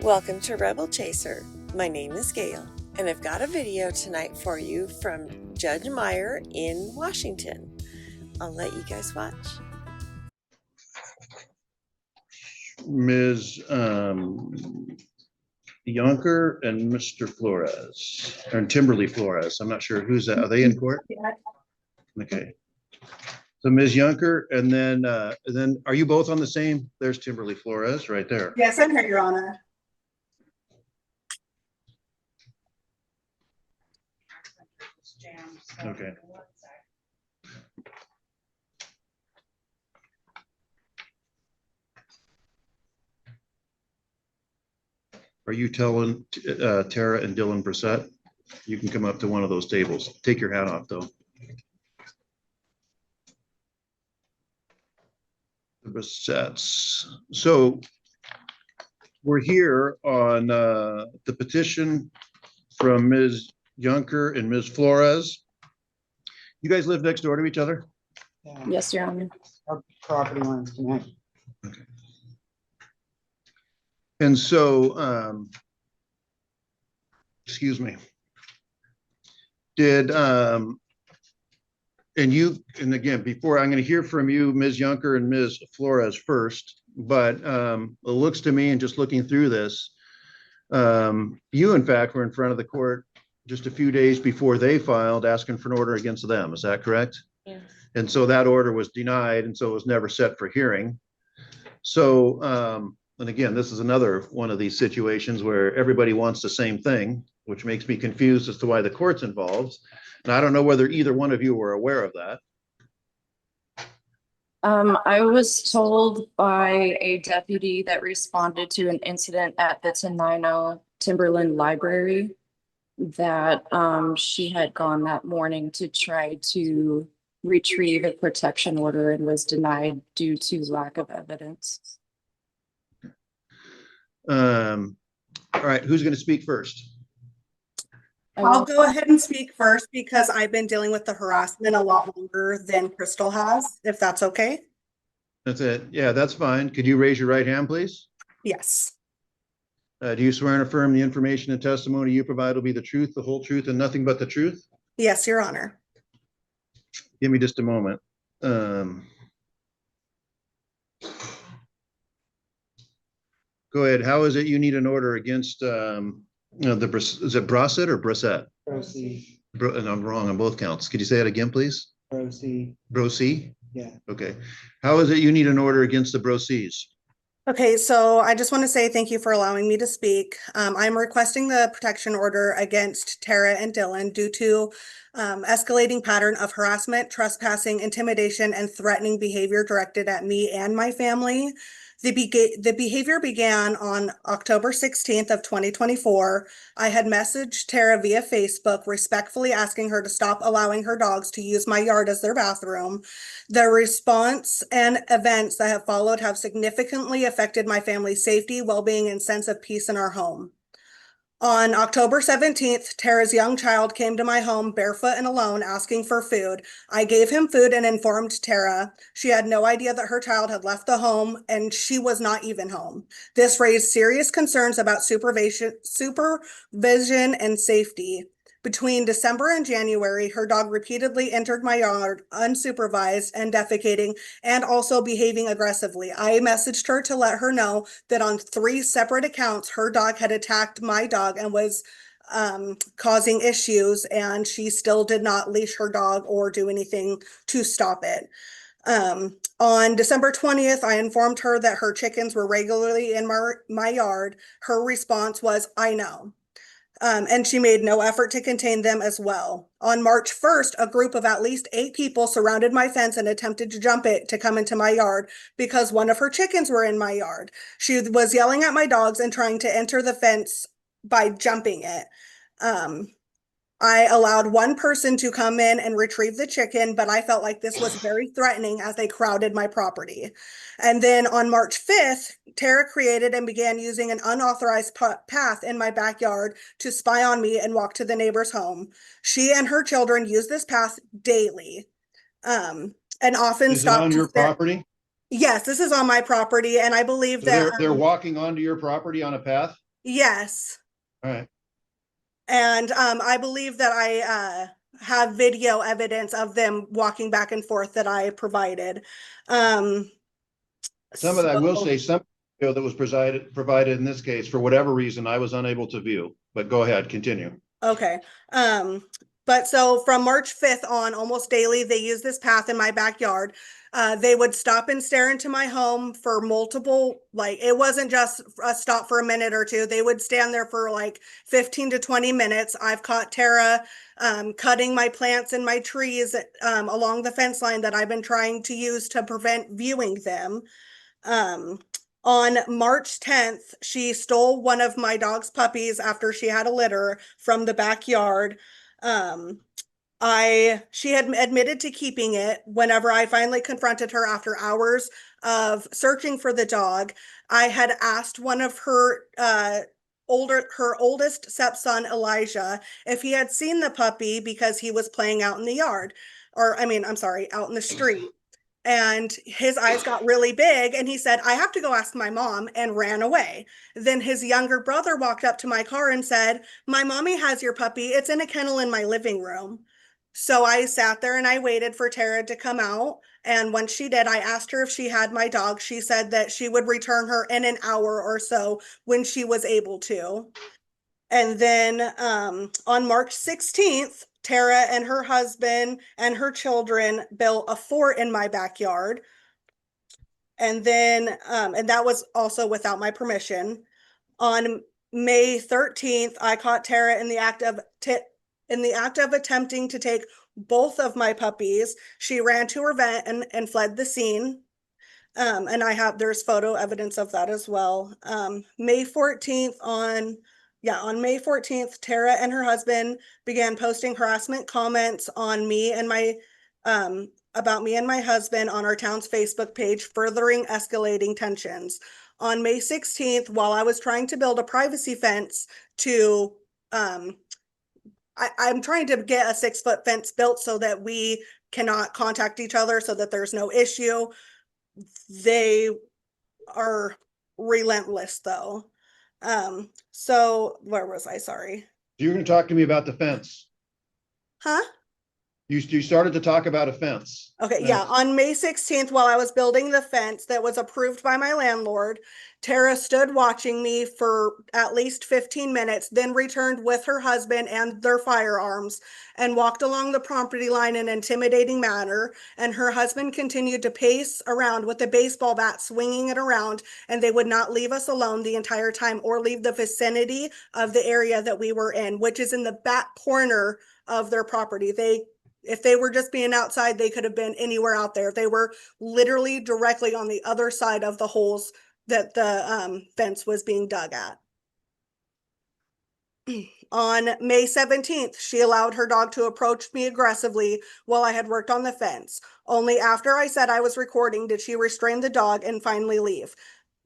Welcome to Rebel Chaser. My name is Gail, and I've got a video tonight for you from Judge Meyer in Washington. I'll let you guys watch. Ms. Yunker and Mr. Flores, or Timberly Flores. I'm not sure who's that. Are they in court? Yeah. Okay. So Ms. Yunker, and then are you both on the same? There's Timberly Flores right there. Yes, I'm here, Your Honor. Okay. Are you telling Tara and Dylan Brissett? You can come up to one of those tables. Take your hat off, though. The Brissetts. So we're here on the petition from Ms. Yunker and Ms. Flores. You guys live next door to each other? Yeah. Yes, Your Honor. Our property lines connect. Okay. And so, excuse me, and again, before I'm going to hear from you, Ms. Yunker and Ms. Flores first, but it looks to me, and just looking through this, you in fact were in front of the court just a few days before they filed asking for an order against them. Is that correct? Yes. And so that order was denied, and so it was never set for hearing. So, and again, this is another one of these situations where everybody wants the same thing, which makes me confused as to why the court's involved. And I don't know whether either one of you were aware of that. I was told by a deputy that responded to an incident at the Tenino Timberland Library that she had gone that morning to try to retrieve a protection order and was denied due to lack of evidence. All right, who's going to speak first? I'll go ahead and speak first because I've been dealing with the harassment a lot longer than Krystal has, if that's okay. That's it. Yeah, that's fine. Could you raise your right hand, please? Yes. Do you swear and affirm the information and testimony you provide will be the truth, the whole truth, and nothing but the truth? Yes, Your Honor. Give me just a moment. Go ahead. How is it you need an order against is it Brissett or Brissett? Proceed. And I'm wrong on both counts. Could you say that again, please? Proceed. Brosee? Yeah. Okay. How is it you need an order against the Brosees? Okay, so I just want to say thank you for allowing me to speak. I'm requesting the protection order against Tara and Dylan due to escalating pattern of harassment, trespassing, intimidation, and threatening behavior directed at me and my family. The behavior began on October 16th of 2024. I had messaged Tara via Facebook, respectfully asking her to stop allowing her dogs to use my yard as their bathroom. The response and events that have followed have significantly affected my family's safety, well-being, and sense of peace in our home. On October 17th, Tara's young child came to my home barefoot and alone asking for food. I gave him food and informed Tara. She had no idea that her child had left the home and she was not even home. This raised serious concerns about supervision and safety. Between December and January, her dog repeatedly entered my yard unsupervised and defecating and also behaving aggressively. I messaged her to let her know that on 3 separate accounts, her dog had attacked my dog and was causing issues, and she still did not leash her dog or do anything to stop it. On December 20th, I informed her that her chickens were regularly in my yard. Her response was, "I know." And she made no effort to contain them as well. On March 1st, a group of at least 8 people surrounded my fence and attempted to jump it to come into my yard because one of her chickens were in my yard. She was yelling at my dogs and trying to enter the fence by jumping it. I allowed one person to come in and retrieve the chicken, but I felt like this was very threatening as they crowded my property. And then on March 5th, Tara created and began using an unauthorized path in my backyard to spy on me and walk to the neighbor's home. She and her children use this path daily, and often Is it on your property? Yes, this is on my property, and I believe So that they're walking onto your property on a path? Yes. All right. And I believe that I have video evidence of them walking back and forth that I provided. Um, Some of that, I will so- say, some video that was provided in this case, for whatever reason, I was unable to view, but go ahead, continue. Okay. But so from March 5th on, almost daily, they use this path in my backyard. They would stop and stare into my home for multiple, like, it wasn't just a stop for a minute or two. They would stand there for like 15 to 20 minutes. I've caught Tara cutting my plants and my trees along the fence line that I've been trying to use to prevent viewing them. Um, on March 10th, she stole one of my dog's puppies after she had a litter from the backyard. Um, she had admitted to keeping it. Whenever I finally confronted her after hours of searching for the dog, I had asked one of her her oldest stepson, Elijah, if he had seen the puppy because he was playing out in the yard, or I mean, I'm sorry, out in the street. And his eyes got really big and he said, I have to go ask my mom, and ran away. Then his younger brother walked up to my car and said, my mommy has your puppy. It's in a kennel in my living room. So I sat there and I waited for Tara to come out. And when she did, I asked her if she had my dog. She said that she would return her in an hour or so when she was able to. And then on March 16th, Tara and her husband and her children built a fort in my backyard. And then, and that was also without my permission. On May 13th, I caught Tara in the act of attempting to take both of my puppies. She ran to her vent and fled the scene. And there's photo evidence of that as well. May 14th on May 14th, Tara and her husband began posting harassment comments on me and my, about me and my husband on our town's Facebook page, furthering escalating tensions. On May 16th, while I was trying to build a privacy fence to, I'm trying to get a 6-foot fence built so that we cannot contact each other so that there's no issue. They are relentless though. So where was I? Sorry. You're going to talk to me about the fence. Huh? You started to talk about a fence. Okay, yeah. On May 16th, while I was building the fence that was approved by my landlord, Tara stood watching me for at least 15 minutes, then returned with her husband and their firearms and walked along the property line in an intimidating manner. And her husband continued to pace around with a baseball bat, swinging it around, and they would not leave us alone the entire time or leave the vicinity of the area that we were in, which is in the back corner of their property. If they were just being outside, they could have been anywhere out there. They were literally directly on the other side of the holes that the fence was being dug at. On May 17th, she allowed her dog to approach me aggressively while I had worked on the fence. Only after I said I was recording did she restrain the dog and finally leave.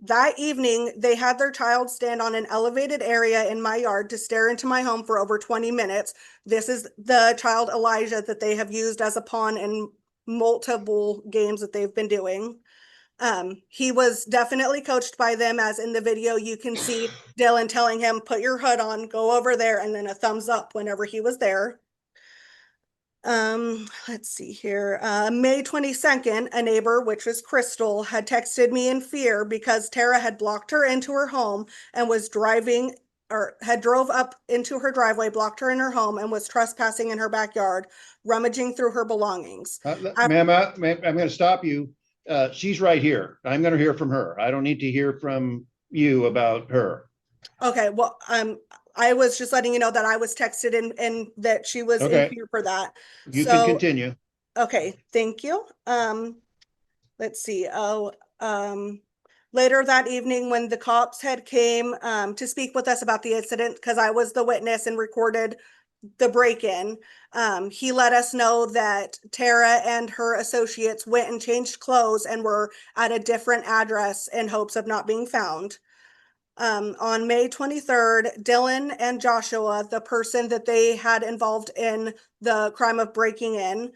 That evening, they had their child stand on an elevated area in my yard to stare into my home for over 20 minutes. This is the child Elijah that they have used as a pawn in multiple games that they've been doing. He was definitely coached by them, as in the video you can see Dylan telling him, put your hood on, go over there, and then a thumbs up whenever he was there. Let's see here. May 22nd, a neighbor, which was Krystal, had texted me in fear because Tara had blocked her into her home and was driving or had drove up into her driveway, blocked her in her home, and was trespassing in her backyard, rummaging through her belongings. Ma'am, I'm going to stop you. She's right here. I'm going to hear from her. I don't need to hear from you about her. Okay, well, I was just letting you know that I was texted and that she was Okay. in here for that. You can continue. Okay, thank you. Let's see. Later that evening, when the cops had came to speak with us about the incident, because I was the witness and recorded the break-in, he let us know that Tara and her associates went and changed clothes and were at a different address in hopes of not being found. On May 23rd, Dylan and Joshua, the person that they had involved in the crime of breaking in,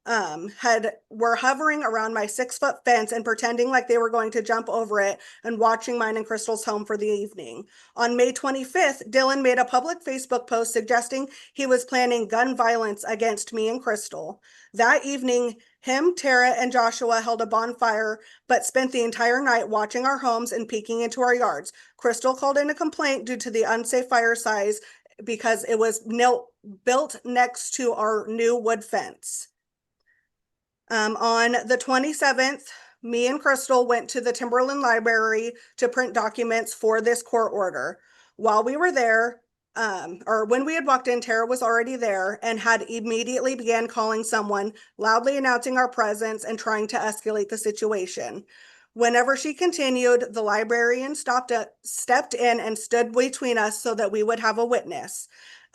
were hovering around my 6-foot fence and pretending like they were going to jump over it and watching mine and Krystal's home for the evening. On May 25th, Dylan made a public Facebook post suggesting he was planning gun violence against me and Krystal. That evening, him, Tara, and Joshua held a bonfire, but spent the entire night watching our homes and peeking into our yards. Krystal called in a complaint due to the unsafe fire size because it was built next to our new wood fence. On the 27th, me and Krystal went to the Timberland Library to print documents for this court order. While we were there, or when we had walked in, Tara was already there and had immediately began calling someone, loudly announcing our presence and trying to escalate the situation. Whenever she continued, the librarian stepped in and stood between us so that we would have a witness.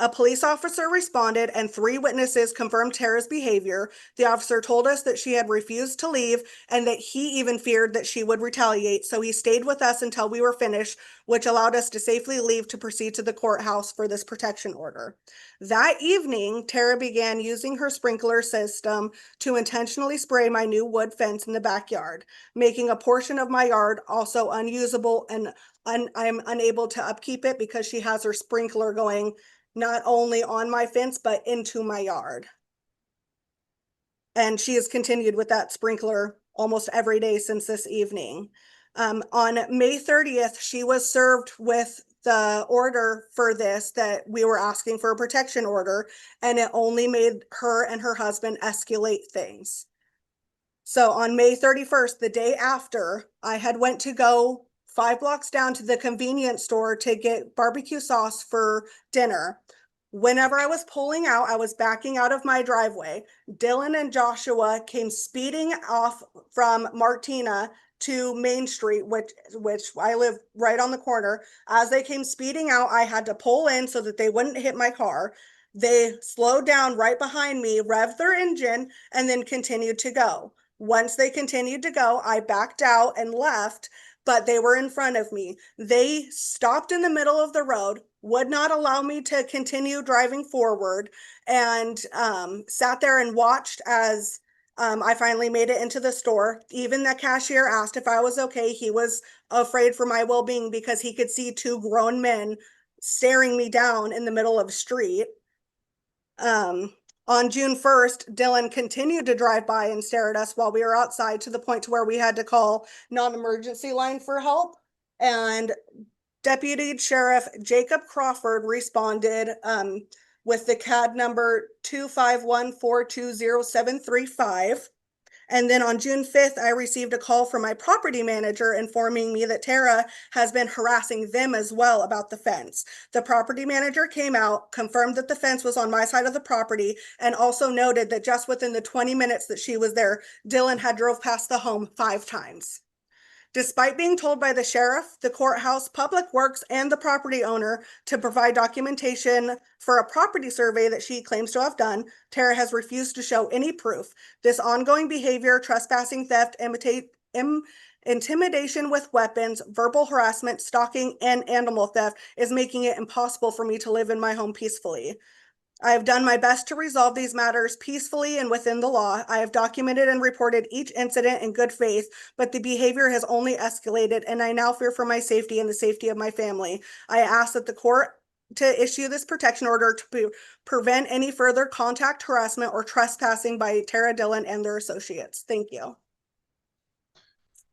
A police officer responded and 3 witnesses confirmed Tara's behavior. The officer told us that she had refused to leave and that he even feared that she would retaliate, so he stayed with us until we were finished, which allowed us to safely leave to proceed to the courthouse for this protection order. That evening, Tara began using her sprinkler system to intentionally spray my new wood fence in the backyard, making a portion of my yard also unusable, and I'm unable to upkeep it because she has her sprinkler going not only on my fence, but into my yard. And she has continued with that sprinkler almost every day since this evening. On May 30th, she was served with the order for this, that we were asking for a protection order, and it only made her and her husband escalate things. So on May 31st, the day after, I had went to go 5 blocks down to the convenience store to get barbecue sauce for dinner. Whenever I was pulling out, I was backing out of my driveway. Dylan and Joshua came speeding off from Martina to Main Street, which I live right on the corner. As they came speeding out, I had to pull in so that they wouldn't hit my car. They slowed down right behind me, revved their engine, and then continued to go. Once they continued to go, I backed out and left, but they were in front of me. They stopped in the middle of the road, would not allow me to continue driving forward, and sat there and watched as I finally made it into the store. Even the cashier asked if I was okay. He was afraid for my well-being because he could see 2 grown men staring me down in the middle of the street. On June 1st, Dylan continued to drive by and stare at us while we were outside, to the point to where we had to call non-emergency line for help. And Deputy Sheriff Jacob Crawford responded with the CAD number 251420735. And then on June 5th, I received a call from my property manager informing me that Tara has been harassing them as well about the fence. The property manager came out, confirmed that the fence was on my side of the property, and also noted that just within the 20 minutes that she was there, Dylan had drove past the home 5 times. Despite being told by the sheriff, the courthouse, Public Works, and the property owner to provide documentation for a property survey that she claims to have done, Tara has refused to show any proof. This ongoing behavior, trespassing, theft, intimidation with weapons, verbal harassment, stalking, and animal theft is making it impossible for me to live in my home peacefully. I have done my best to resolve these matters peacefully and within the law. I have documented and reported each incident in good faith, but the behavior has only escalated, and I now fear for my safety and the safety of my family. I ask that the court to issue this protection order to prevent any further contact, harassment, or trespassing by Tara, Dylan, and their associates. Thank you.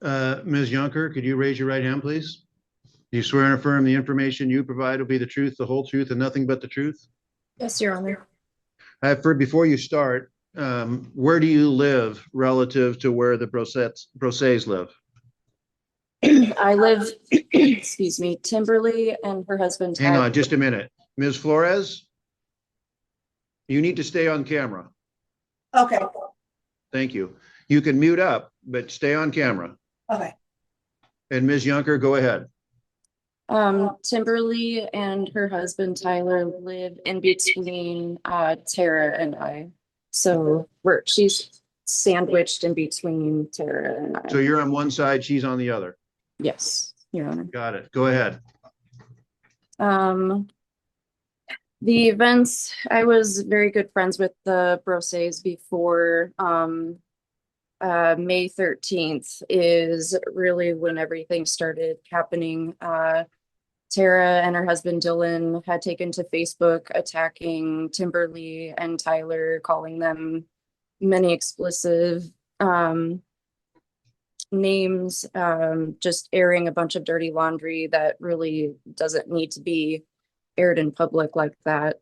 Ms. Yunker, could you raise your right hand, please? Do you swear and affirm the information you provide will be the truth, the whole truth, and nothing but the truth? Yes, Your Honor. Before you start, where do you live relative to where the Brosets live? I live, excuse me, Timberly and her husband. Hang on just a minute. Ms. Flores, you need to stay on camera. Okay. Thank you. You can mute up, but stay on camera. Okay. And Ms. Yunker, go ahead. Timberly and her husband Tyler live in between Tara and I. So she's sandwiched in between Tara and I. So you're on one side, she's on the other. Yes, Your Honor. Got it. Go ahead. The events, I was very good friends with the Broses before, May 13th is really when everything started happening. Tara and her husband Dylan had taken to Facebook attacking Timberly and Tyler, calling them many explicit names, just airing a bunch of dirty laundry that really doesn't need to be aired in public like that.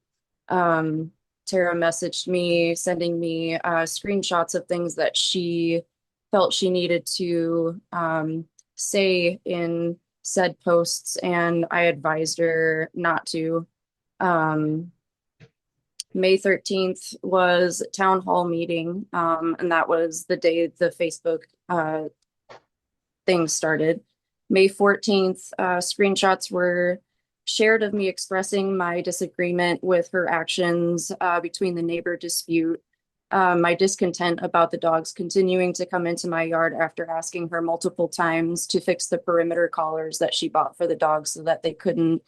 Tara messaged me, sending me screenshots of things that she felt she needed to say in said posts, and I advised her not to. May 13th was town hall meeting, and that was the day the Facebook thing started. May 14th, screenshots were shared of me expressing my disagreement with her actions between the neighbor dispute, my discontent about the dogs continuing to come into my yard after asking her multiple times to fix the perimeter collars that she bought for the dogs so that they couldn't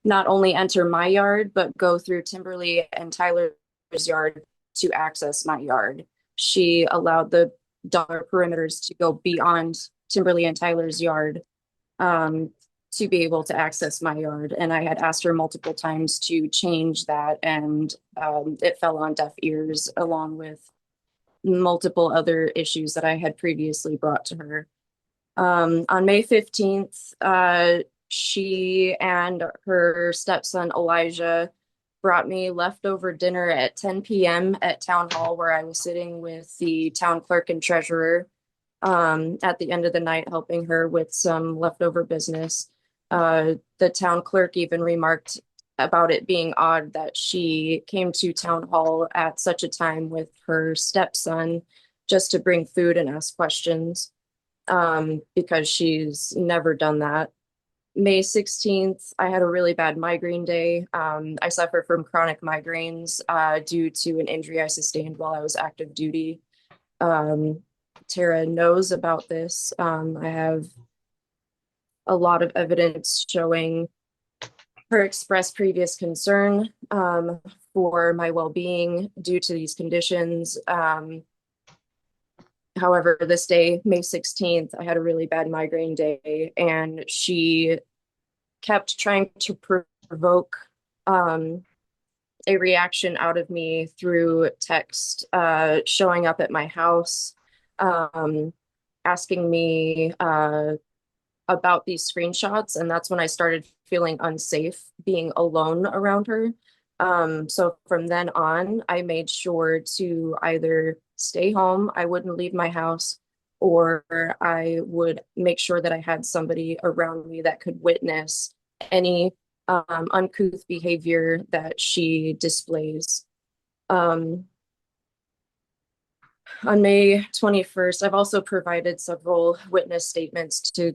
not only enter my yard, but go through Timberly and Tyler's yard to access my yard. She allowed the dog perimeters to go beyond Timberly and Tyler's yard to be able to access my yard. And I had asked her multiple times to change that, and it fell on deaf ears, along with multiple other issues that I had previously brought to her. On May 15th, she and her stepson Elijah brought me leftover dinner at 10 p.m. at town hall, where I was sitting with the town clerk and treasurer at the end of the night, helping her with some leftover business. The town clerk even remarked about it being odd that she came to town hall at such a time with her stepson just to bring food and ask questions, because she's never done that. May 16th, I had a really bad migraine day. I suffer from chronic migraines due to an injury I sustained while I was active duty. Tara knows about this. I have a lot of evidence showing her expressed previous concern for my well-being due to these conditions. However, this day, May 16th, I had a really bad migraine day, and she kept trying to provoke a reaction out of me through text, showing up at my house, asking me about these screenshots. And that's when I started feeling unsafe being alone around her. So from then on, I made sure to either stay home, I wouldn't leave my house, or I would make sure that I had somebody around me that could witness any uncouth behavior that she displays. On May 21st, I've also provided several witness statements to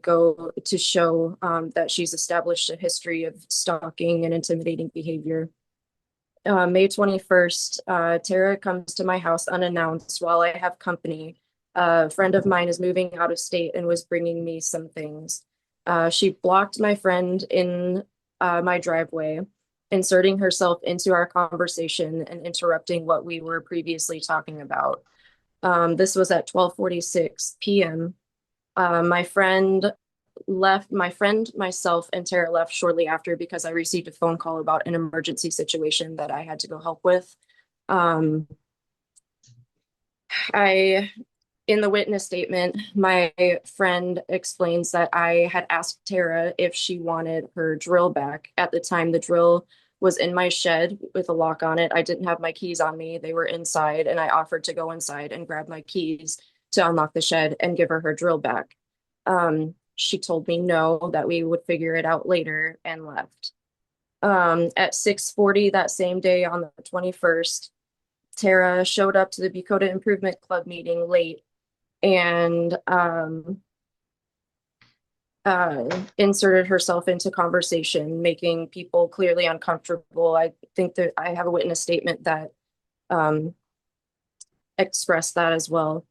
show that she's established a history of stalking and intimidating behavior. May 21st, Tara comes to my house unannounced while I have company. A friend of mine is moving out of state and was bringing me some things. She blocked my friend in my driveway, inserting herself into our conversation and interrupting what we were previously talking about. This was at 12:46 p.m. My friend, myself, and Tara left shortly after because I received a phone call about an emergency situation that I had to go help with. In the witness statement, my friend explains that I had asked Tara if she wanted her drill back. At the time, the drill was in my shed with a lock on it. I didn't have my keys on me. They were inside, and I offered to go inside and grab my keys to unlock the shed and give her her drill back. She told me no, that we would figure it out later, and left. At 6:40 that same day on the 21st, Tara showed up to the Bucota Improvement Club meeting late and inserted herself into conversation, making people clearly uncomfortable. I think that I have a witness statement that expressed that as well.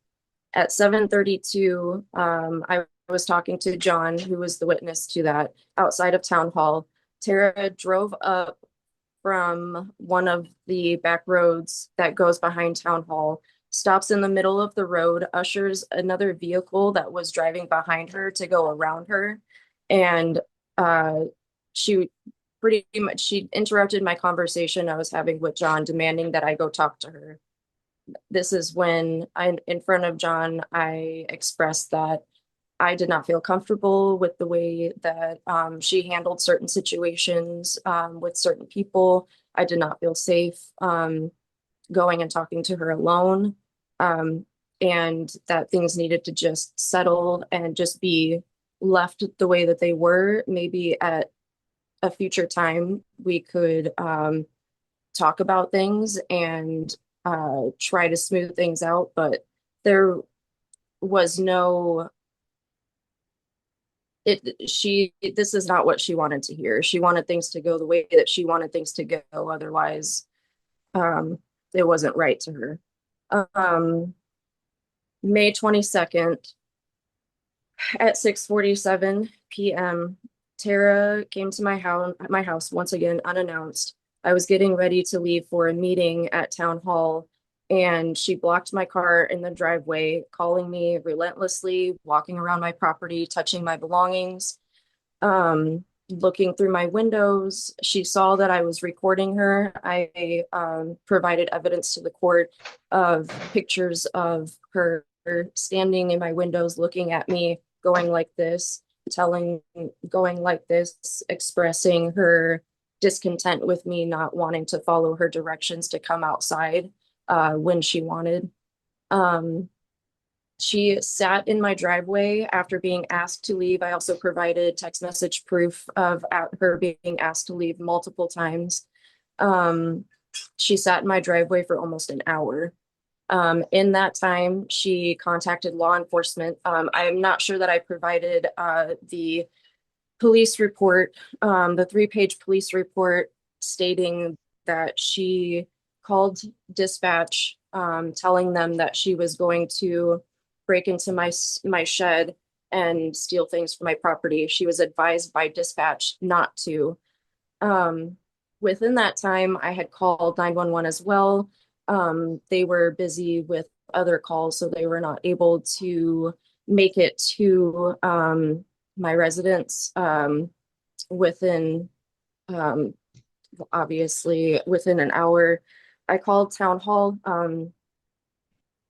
At 7:32, I was talking to John, who was the witness to that, outside of town hall. Tara drove up from one of the back roads that goes behind Town Hall, stops in the middle of the road, ushers another vehicle that was driving behind her to go around her. And she pretty much, she interrupted my conversation I was having with John, demanding that I go talk to her. This is when in front of John, I expressed that I did not feel comfortable with the way that she handled certain situations with certain people. I did not feel safe going and talking to her alone, and that things needed to just settle and just be left the way that they were. Maybe at a future time, we could talk about things and try to smooth things out, but there was no this is not what she wanted to hear. She wanted things to go the way that she wanted things to go. Otherwise, it wasn't right to her. May 22nd at 6:47 p.m., Tara came to my house once again, unannounced. I was getting ready to leave for a meeting at Town Hall, and she blocked my car in the driveway, calling me relentlessly, walking around my property, touching my belongings, looking through my windows. She saw that I was recording her. I provided evidence to the court of pictures of her standing in my windows, looking at me, going like this, expressing her discontent with me not wanting to follow her directions to come outside when she wanted. She sat in my driveway after being asked to leave. I also provided text message proof of her being asked to leave multiple times. She sat in my driveway for almost an hour. In that time, she contacted law enforcement. I am not sure that I provided the police report, the 3-page police report stating that she called dispatch, telling them that she was going to break into my shed and steal things from my property. She was advised by dispatch not to. Within that time, I had called 911 as well. They were busy with other calls, so they were not able to make it to my residence within obviously within an hour. I called Town Hall.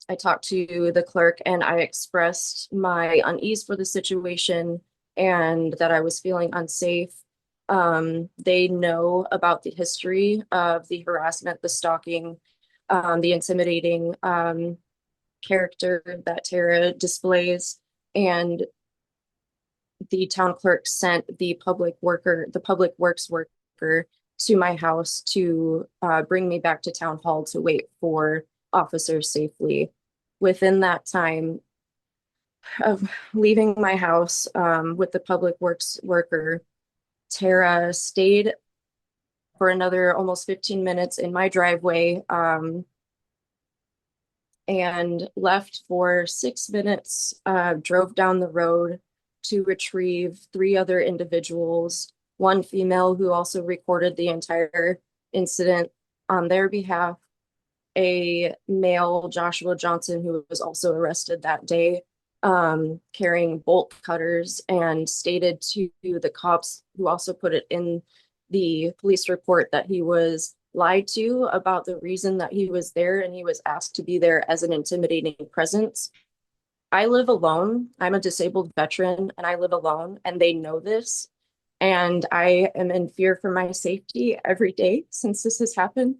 I talked to the clerk and I expressed my unease for the situation and that I was feeling unsafe. They know about the history of the harassment, the stalking, the intimidating character that Tara displays, and the town clerk sent the public works worker to my house to bring me back to Town Hall to wait for officers safely. Within that time of leaving my house with the public works worker, Tara stayed for another almost 15 minutes in my driveway and left for 6 minutes, drove down the road to retrieve 3 other individuals, one female who also recorded the entire incident on their behalf, a male, Joshua Johnson, who was also arrested that day, carrying bolt cutters, and stated to the cops, who also put it in the police report, that he was lied to about the reason that he was there, and he was asked to be there as an intimidating presence. I live alone. I'm a disabled veteran and I live alone, and they know this. And I am in fear for my safety every day since this has happened.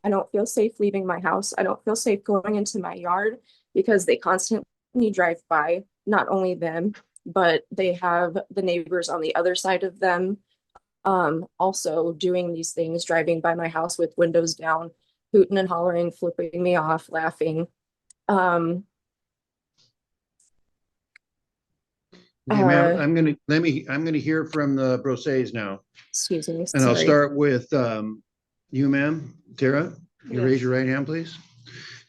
I don't feel safe leaving my house. I don't feel safe going into my yard because they constantly drive by, not only them, but they have the neighbors on the other side of them also doing these things, driving by my house with windows down, hooting and hollering, flipping me off, laughing. Hey, ma'am, I'm gonna hear from the Brosses now. Excuse me, And I'll sorry. start with you, ma'am. Tara, you raise your right hand, please.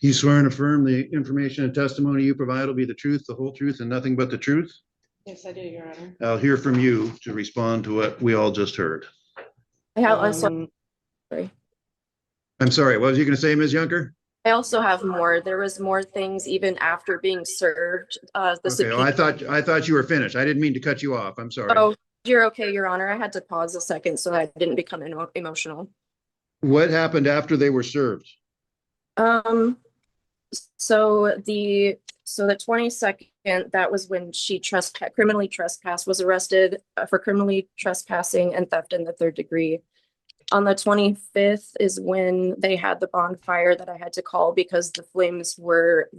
You swear and affirm the information and testimony you provide will be the truth, the whole truth, and nothing but the truth? Yes, I do, Your Honor. I'll hear from you to respond to what we all just heard. I also Sorry. I'm sorry, what was you going to say, Ms. Yunker? I also have more. There was more things even after being served. Okay, well, I thought you were finished. I didn't mean to cut you off. I'm sorry. Oh, you're okay, Your Honor. I had to pause a second so I didn't become emotional. What happened after they were served? Um, so the 22nd, that was when she criminally trespassed, was arrested for criminally trespassing and theft in the 3rd degree. On the 25th is when they had the bonfire that I had to call because the flames were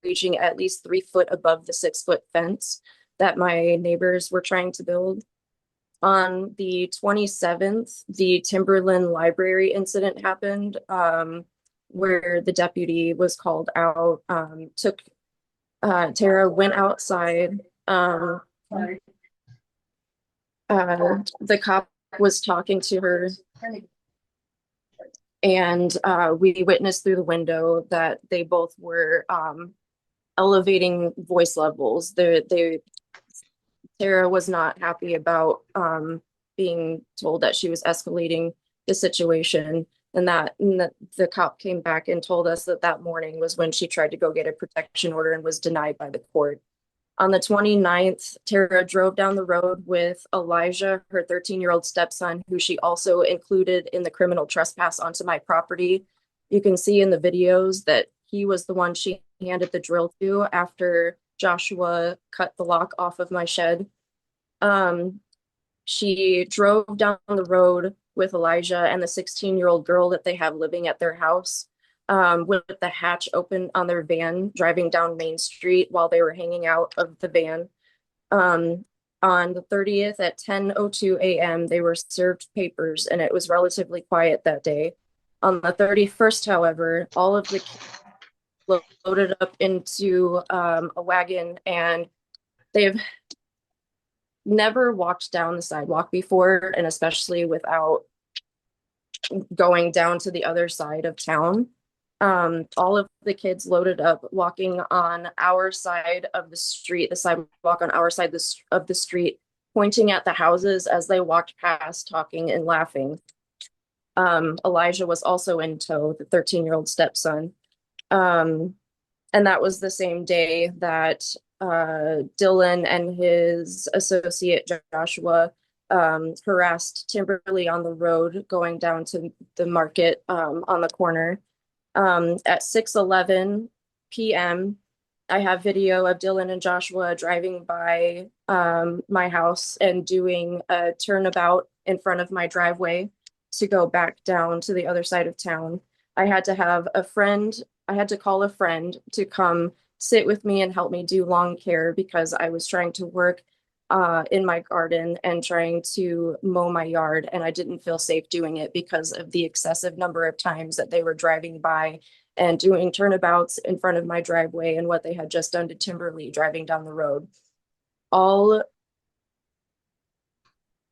reaching at least 3 foot above the 6-foot fence that my neighbors were trying to build. On the 27th, the Timberland Library incident happened, where the deputy was called out, Tara went outside. The cop was talking to her, and we witnessed through the window that they both were elevating voice levels. Tara was not happy about being told that she was escalating the situation, and that the cop came back and told us that that morning was when she tried to go get a protection order and was denied by the court. On the 29th, Tara drove down the road with Elijah, her 13-year-old stepson, who she also included in the criminal trespass onto my property. You can see in the videos that he was the one she handed the drill to after Joshua cut the lock off of my shed. She drove down the road with Elijah and the 16-year-old girl that they have living at their house, with the hatch open on their van, driving down Main Street while they were hanging out of the van. On the 30th at 10:02 a.m., they were served papers, and it was relatively quiet that day. On the 31st, however, all of the kids loaded up into a wagon, and they've never walked down the sidewalk before, and especially without going down to the other side of town. All of the kids loaded up, walking on our side of the street, the sidewalk on our side of the street, pointing at the houses as they walked past, talking and laughing. Elijah was also in tow, the 13-year-old stepson. And that was the same day that Dylan and his associate Joshua harassed Timberly on the road going down to the market on the corner. At 6:11 p.m., I have video of Dylan and Joshua driving by my house and doing a turnabout in front of my driveway to go back down to the other side of town. I had to call a friend to come sit with me and help me do lawn care because I was trying to work in my garden and trying to mow my yard, and I didn't feel safe doing it because of the excessive number of times that they were driving by and doing turnabouts in front of my driveway and what they had just done to Timberly driving down the road. All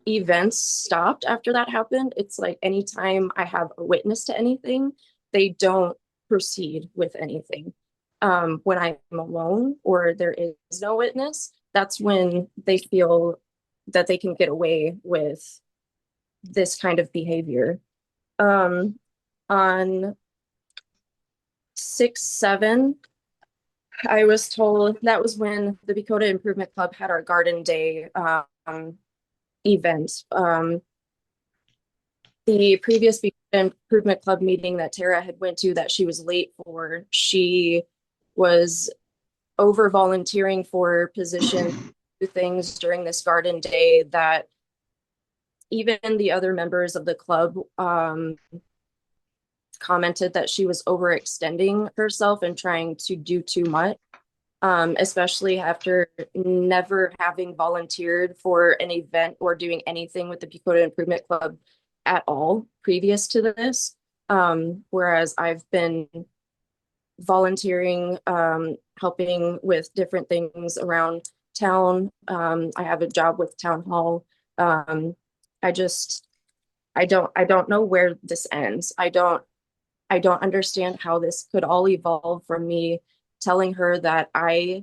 events stopped after that happened. It's like anytime I have a witness to anything, they don't proceed with anything. When I'm alone or there is no witness, that's when they feel that they can get away with this kind of behavior. On 6/7, I was told that was when the Dakota Improvement Club had our Garden Day event. The previous Improvement Club meeting that Tara had went to that she was late for, she was over volunteering for positions, things during this Garden Day that even the other members of the club commented that she was overextending herself and trying to do too much, especially after never having volunteered for an event or doing anything with the Dakota Improvement Club at all previous to this. Whereas I've been volunteering, helping with different things around town. I have a job with town hall. I don't know where this ends. I don't understand how this could all evolve from me telling her that I,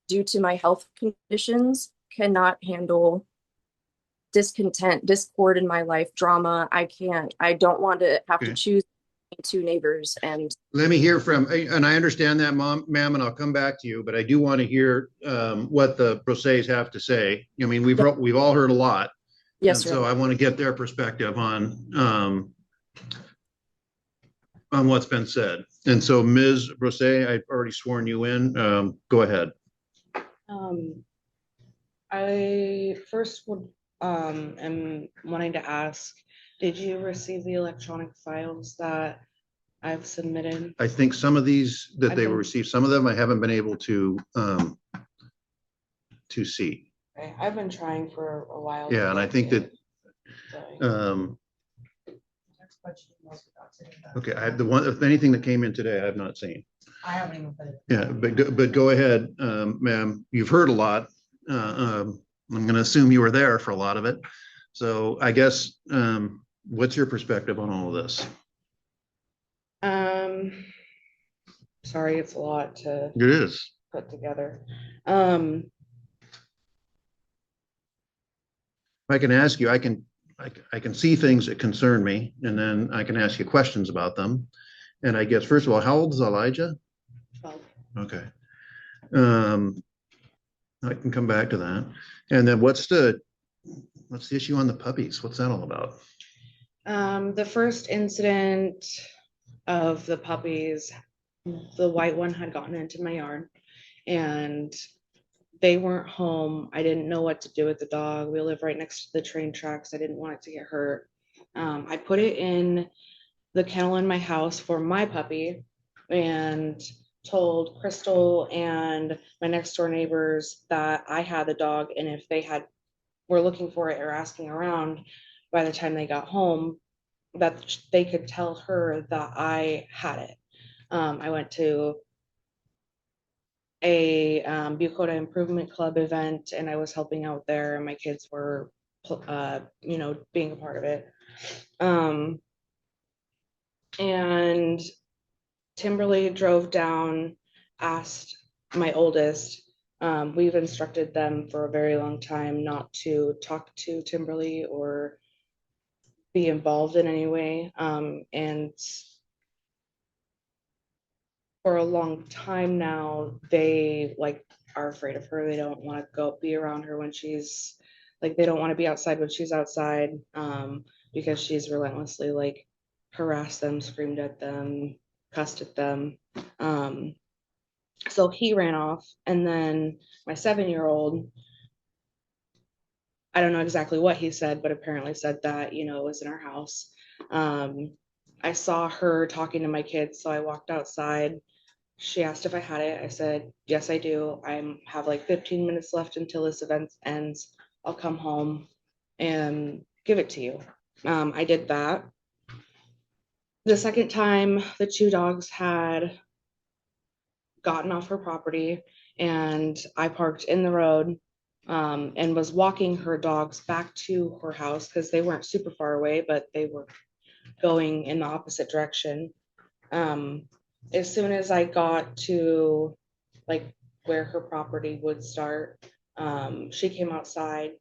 due to my health conditions, cannot handle discontent, discord in my life, drama. I don't want to have to Okay. choose between two neighbors. And Let me hear from, and I understand that, ma'am, and I'll come back to you, but I do want to hear what the proces have to say. I mean, we've all heard a lot. yes, And so I want to get their perspective on what's been said. And so Ms. Brose, I've already sworn you in. Go ahead. I first would am wanting to ask, did you receive the electronic files that I've submitted? I think some of these that I've they been- will receive, some of them I haven't been able to see. Okay, I've been trying for a while. Yeah, and I think that, So, okay, I have the one, if anything that came in today, I have not seen. I haven't even put it. Yeah, but go ahead, ma'am. You've heard a lot. I'm gonna assume you were there for a lot of it. So I guess, what's your perspective on all of this? sorry, it's a lot to It is. put together. I can ask you, I can see things that concern me, and then I can ask you questions about them. And I guess, first of all, how old is Elijah? 12. Okay. I can come back to that. And then what's the issue on the puppies? What's that all about? The first incident of the puppies, the white one had gotten into my yard and they weren't home. I didn't know what to do with the dog. We live right next to the train tracks. I didn't want it to get hurt. I put it in the kennel in my house for my puppy and told Krystal and my next door neighbors that I had the dog, and if they were looking for it or asking around by the time they got home, that they could tell her that I had it. I went to a Bucota Improvement Club event and I was helping out there, and my kids were being a part of it. And Timberly drove down, asked my oldest, we've instructed them for a very long time not to talk to Timberly or be involved in any way. And for a long time now, they are afraid of her. They don't want to be around her when she's they don't want to be outside when she's outside, because she's relentlessly harassed them, screamed at them, cussed at them. So he ran off, and then my 7-year-old, I don't know exactly what he said, but apparently said that, it was in our house. I saw her talking to my kids, so I walked outside. She asked if I had it. I said, yes, I do. I have 15 minutes left until this event ends. I'll come home and give it to you. I did that. The second time, the two dogs had gotten off her property, and I parked in the road and was walking her dogs back to her house because they weren't super far away, but they were going in the opposite direction. As soon as I got to where her property would start, she came outside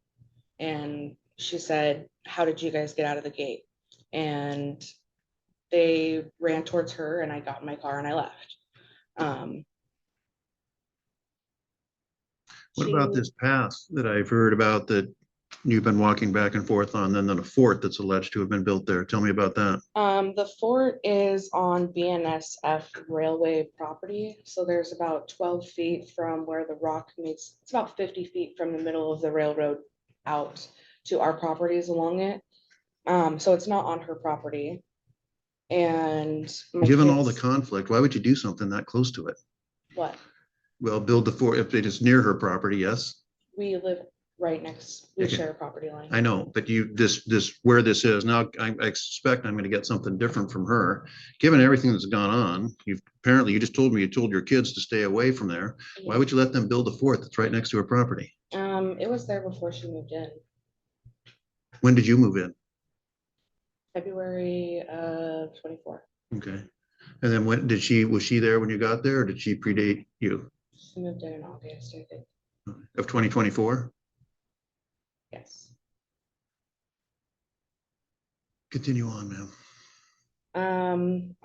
and she said, how did you guys get out of the gate? And they ran towards her, and I got in my car and I left. What about this path that I've heard about that you've been walking back and forth on, then a fort that's alleged to have been built there? Tell me about that. The fort is on BNSF railway property. So there's about 12 feet from where the rock meets. It's about 50 feet from the middle of the railroad out to our properties along it. So it's not on her property. And given all the conflict, why would you do something that close to it? What? Well, build the fort if it is near her property, yes. We live right next, we Okay. share a property line. I know, but this where this is now, I suspect I'm going to get something different from her. Given everything that's gone on, you just told me you told your kids to stay away from there. Why would you let them build a fort that's right next to her property? It was there before she moved in. When did you move in? February of 24. Okay. And then was she there when you got there, or did she predate you? She moved in August, I think. Of 2024? Yes. Continue on, ma'am.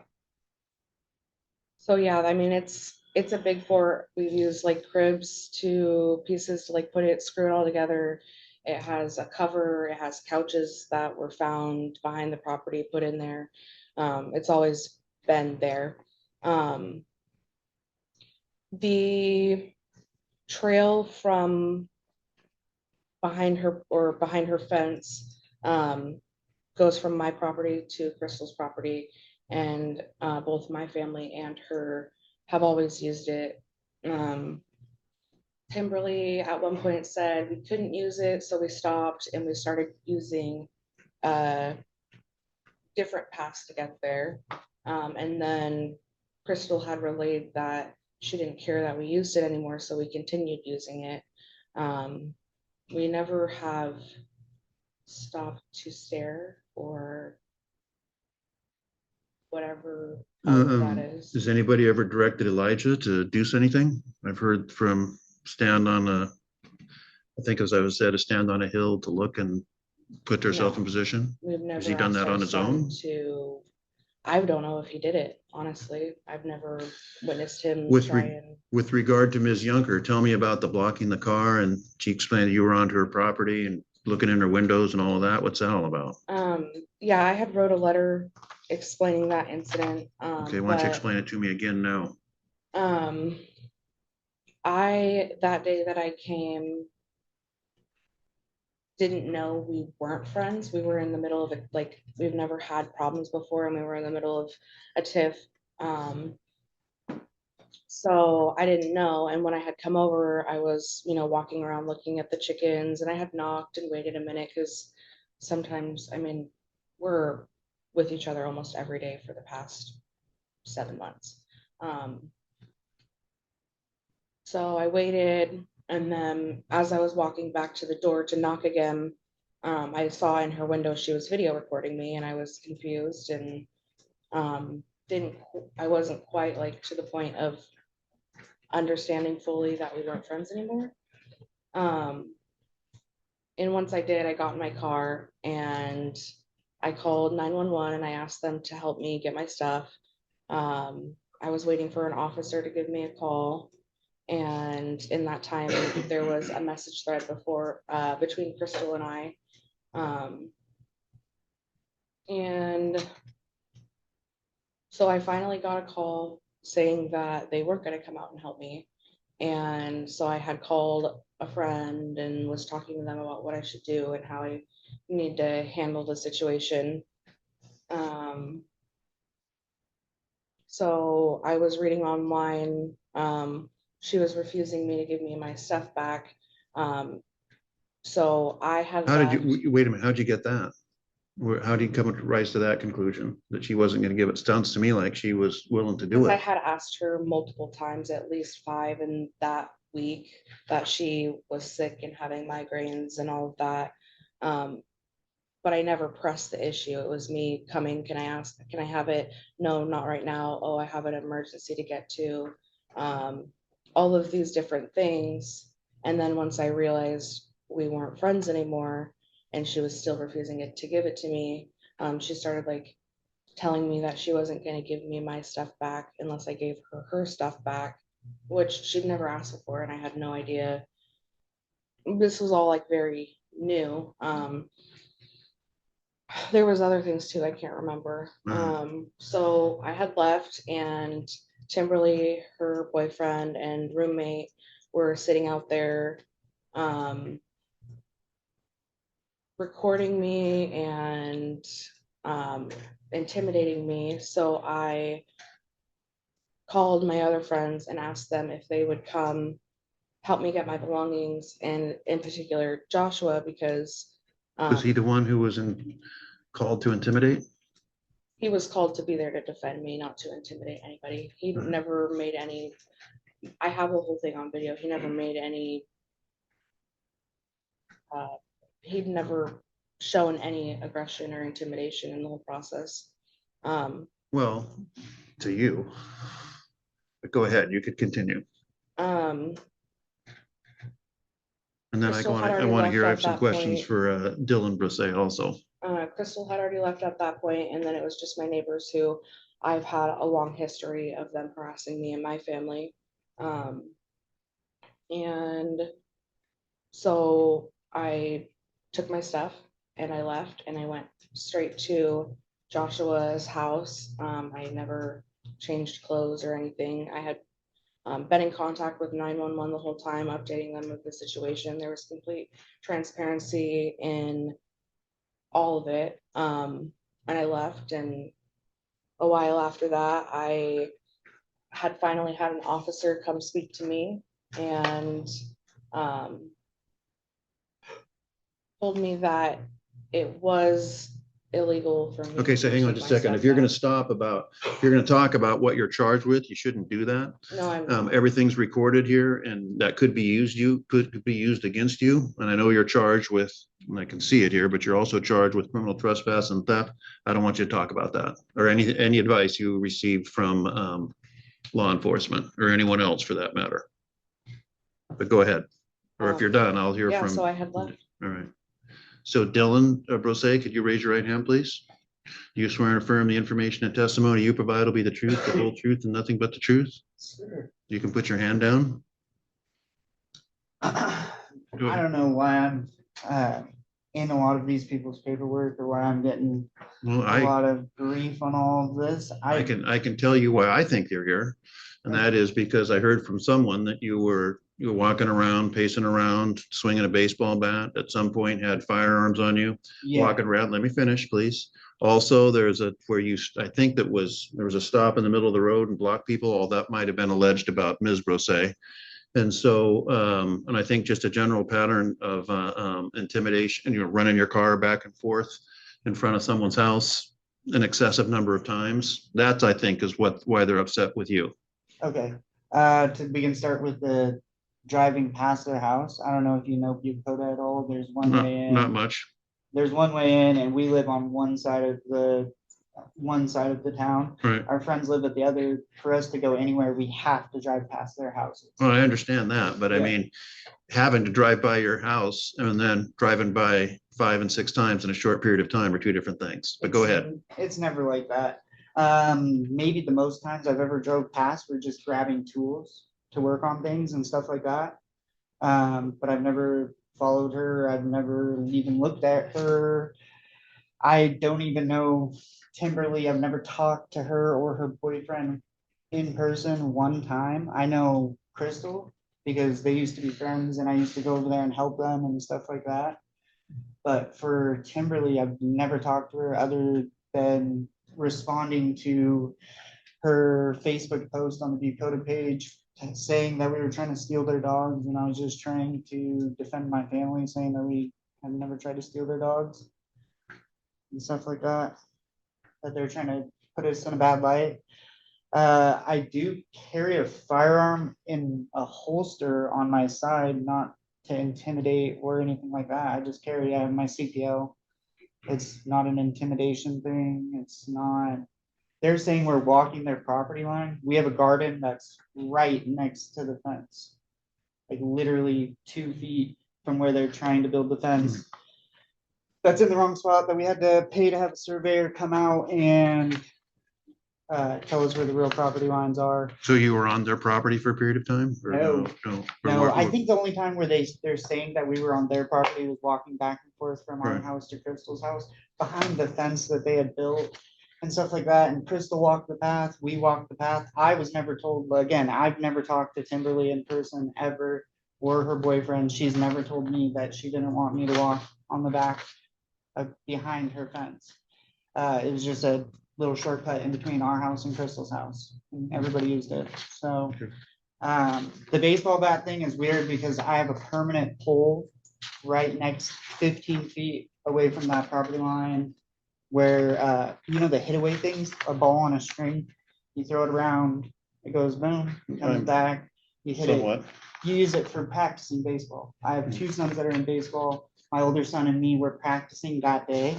So yeah, I mean, it's a big fort. We've used like cribs to pieces to like put it, screw it all together. It has a cover, it has couches that were found behind the property, put in there. It's always been there. The trail from behind her fence, goes from my property to Krystal's property, and both my family and her have always used it. Timberly at one point said we couldn't use it, so we stopped and we started using different paths to get there. And then Krystal had relayed that she didn't care that we used it anymore, so we continued using it. We never have stopped to stare or whatever all of that is. Has anybody ever directed Elijah to do anything? I've heard from stand on a, I think as I was said, to stand on a hill to look and put herself in position. We've never Has he done asked that our on his son own? To, I don't know if he did it, honestly. I've never witnessed him With try and. With regard to Ms. Yunker, tell me about the blocking the car, and she explained that you were onto her property and looking in her windows and all of that. What's that all about? Yeah, I had wrote a letter explaining that incident. Okay, why don't you explain it to me again now? That day that I came, didn't know we weren't friends. We were in the middle of it, like we've never had problems before, and we were in the middle of a tiff. So I didn't know. And when I had come over, I was, walking around looking at the chickens, and I had knocked and waited a minute because sometimes, I mean, we're with each other almost every day for the past 7 months. So I waited, and then as I was walking back to the door to knock again, I saw in her window she was video recording me, and I was confused and I wasn't quite like to the point of understanding fully that we weren't friends anymore. And once I did, I got in my car and I called 911 and I asked them to help me get my stuff. I was waiting for an officer to give me a call. And in that time, there was a message thread between Krystal and I. And so I finally got a call saying that they weren't going to come out and help me. And so I had called a friend and was talking to them about what I should do and how I need to handle the situation. So I was reading online. She was refusing me to give me my stuff back. So I had. How did you, wait a minute, how'd you get that? How do you come to rise to that conclusion that she wasn't going to give it? Sounds to me like she was willing to do it. I had asked her multiple times, at least 5 in that week, that she was sick and having migraines and all of that. But I never pressed the issue. It was me coming, can I have it? No, not right now. Oh, I have an emergency to get to. All of these different things. And then once I realized we weren't friends anymore and she was still refusing to give it to me, she started like telling me that she wasn't going to give me my stuff back unless I gave her stuff back, which she'd never asked before. And I had no idea. This was all like very new. There was other things too, I can't remember. So I had left and Timberly, her boyfriend and roommate were sitting out there recording me and intimidating me. So I called my other friends and asked them if they would come help me get my belongings, and in particular Joshua, because was he the one who was called to intimidate? He was called to be there to defend me, not to intimidate anybody. He never made any. I have the whole thing on video. He never made any. He'd never shown any aggression or intimidation in the whole process. Well, to you. But go ahead, you could continue. And then I want to hear, I have some questions for Dylan Brisset also. Krystal had already left at that point, and then it was just my neighbors who I've had a long history of them harassing me and my family. And so I took my stuff and I left and I went straight to Joshua's house. I never changed clothes or anything. I had been in contact with 911 the whole time, updating them of the situation. There was complete transparency in all of it. And I left, and a while after that, I had finally had an officer come speak to me and told me that it was illegal for me. Okay, so to hang on take just a my second. stuff If you're gonna back. stop about, if you're gonna talk about what you're charged with, you shouldn't do that. No, I'm not. Everything's recorded here and that could be used against you. And I know you're charged with, and I can see it here, but you're also charged with criminal trespass and theft. I don't want you to talk about that or any advice you received from law enforcement or anyone else for that matter. But go ahead. Or if you're done, I'll hear Yeah, from. so I had left. All right. So Dylan Brose, could you raise your right hand, please? Do you swear and affirm the information and testimony you provide will be the truth, the whole truth, and nothing but the truth? Sure. You can put your hand down. I don't know why I'm in a lot of these people's paperwork or why I'm getting Well, a lot of grief on all of this. I can tell you why I think you're here. And that is because I heard from someone that you were walking around, pacing around, swinging a baseball bat, at some point had firearms on you, Yeah, walking around. Let me finish, please. Also, there's I think there was a stop in the middle of the road and blocked people. All that might have been alleged about Ms. Brose. And so, and I think just a general pattern of intimidation, running your car back and forth in front of someone's house an excessive number of times. That's, I think, is why they're upset with you. okay. We can start with the driving past their house. I don't know if you know Bucota at all. There's one way in. Not much. There's one way in, and we live on one side of the town. Right. Our friends live at the other. For us to go anywhere, we have to drive past their houses. Well, I understand that, but I Yeah. mean, having to drive by your house and then driving by 5 and 6 times in a short period of time are two different things. But go ahead. It's never like that. Maybe the most times I've ever drove past were just grabbing tools to work on things and stuff like that. But I've never followed her. I've never even looked at her. I don't even know Timberly. I've never talked to her or her boyfriend in person one time. I know Krystal because they used to be friends and I used to go over there and help them and stuff like that. But for Timberly, I've never talked to her other than responding to her Facebook post on the Bucota page saying that we were trying to steal their dogs, and I was just trying to defend my family, saying that we have never tried to steal their dogs and stuff like that, that they're trying to put us in a bad light. I do carry a firearm in a holster on my side, not to intimidate or anything like that. I just carry my CPL. It's not an intimidation thing. It's not. They're saying we're walking their property line. We have a garden that's right next to the fence, like literally 2 feet from where they're trying to build the fence. That's in the wrong spot, that we had to pay to have a surveyor come out and tell us where the real property lines are. So you were on their property for a period of time? Or No. No. No, I think the only time where they're saying that we were on their property was walking back and forth from our Right. house to Krystal's house, behind the fence that they had built and stuff like that. And Krystal walked the path, we walked the path. I was never told, again, I've never talked to Timberly in person ever, or her boyfriend. She's never told me that she didn't want me to walk on the back behind her fence. It was just a little shortcut in between our house and Krystal's house, and everybody used it. So the baseball bat thing is weird because I have a permanent pole right next 15 feet away from that property line where the hit away things, a ball on a string, you throw it around, it goes boom, it comes back, you hit it. You use it for practicing baseball. I have 2 sons that are in baseball. My older son and me were practicing that day,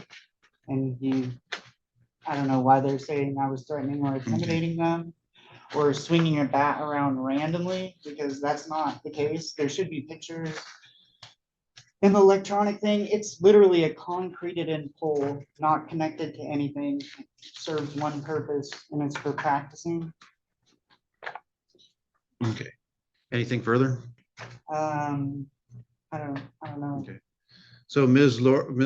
and I don't know why they're saying I was threatening or intimidating them or swinging a bat around randomly, because that's not the case. There should be pictures And the electronic thing, it's literally a concreted in pole, not connected to anything. It serves one purpose, and it's for practicing. Okay. Anything further? I don't know. Okay. So Ms.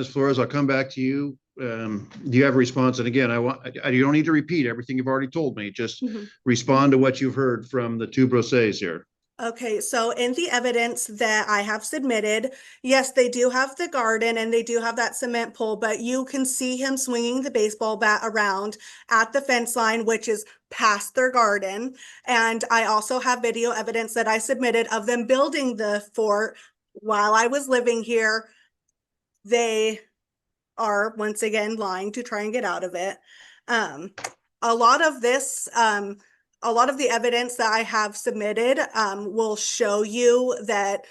Flores, I'll come back to you. Do you have a response? And again, you don't need to repeat everything you've already told me. Just respond to what you've heard from the two brosses here. Okay, so in the evidence that I have submitted, yes, they do have the garden and they do have that cement pole, but you can see him swinging the baseball bat around at the fence line, which is past their garden. And I also have video evidence that I submitted of them building the fort while I was living here. They are once again lying to try and get out of it. A lot of this, a lot of the evidence that I have submitted will show you that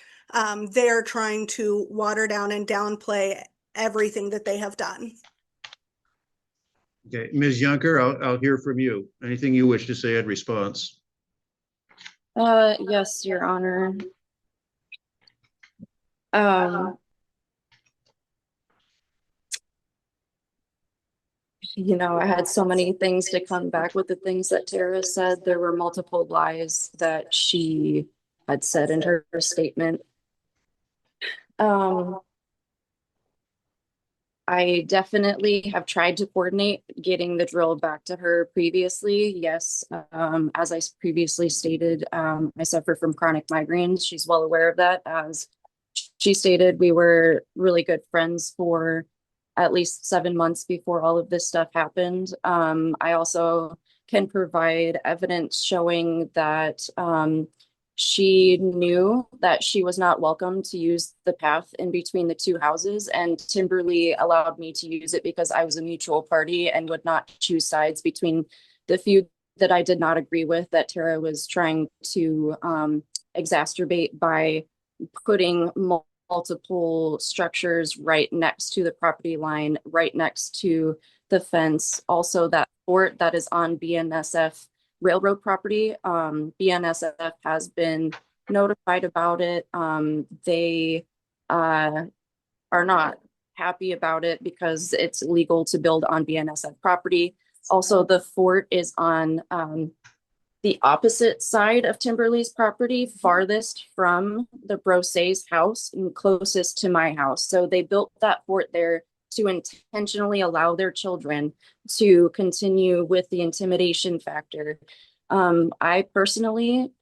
they're trying to water down and downplay everything that they have done. Okay, Ms. Yunker, I'll hear from you. Anything you wish to say in response? Yes, Your Honor. You know, I had so many things to come back with the things that Tara said. There were multiple lies that she had said in her statement. I definitely have tried to coordinate getting the drill back to her previously. Yes, as I previously stated, I suffer from chronic migraines. She's well aware of that. As she stated, we were really good friends for at least 7 months before all of this stuff happened. I also can provide evidence showing that she knew that she was not welcome to use the path in between the two houses, and Timberly allowed me to use it because I was a mutual party and would not choose sides between the few that I did not agree with that Tara was trying to exacerbate by putting multiple structures right next to the property line, right next to the fence. Also, that fort that is on BNSF railroad property, BNSF has been notified about it. They are not happy about it because it's illegal to build on BNSF property. Also, the fort is on the opposite side of Timberly's property, farthest from the Brose's house and closest to my house. So they built that fort there to intentionally allow their children to continue with the intimidation factor. I personally,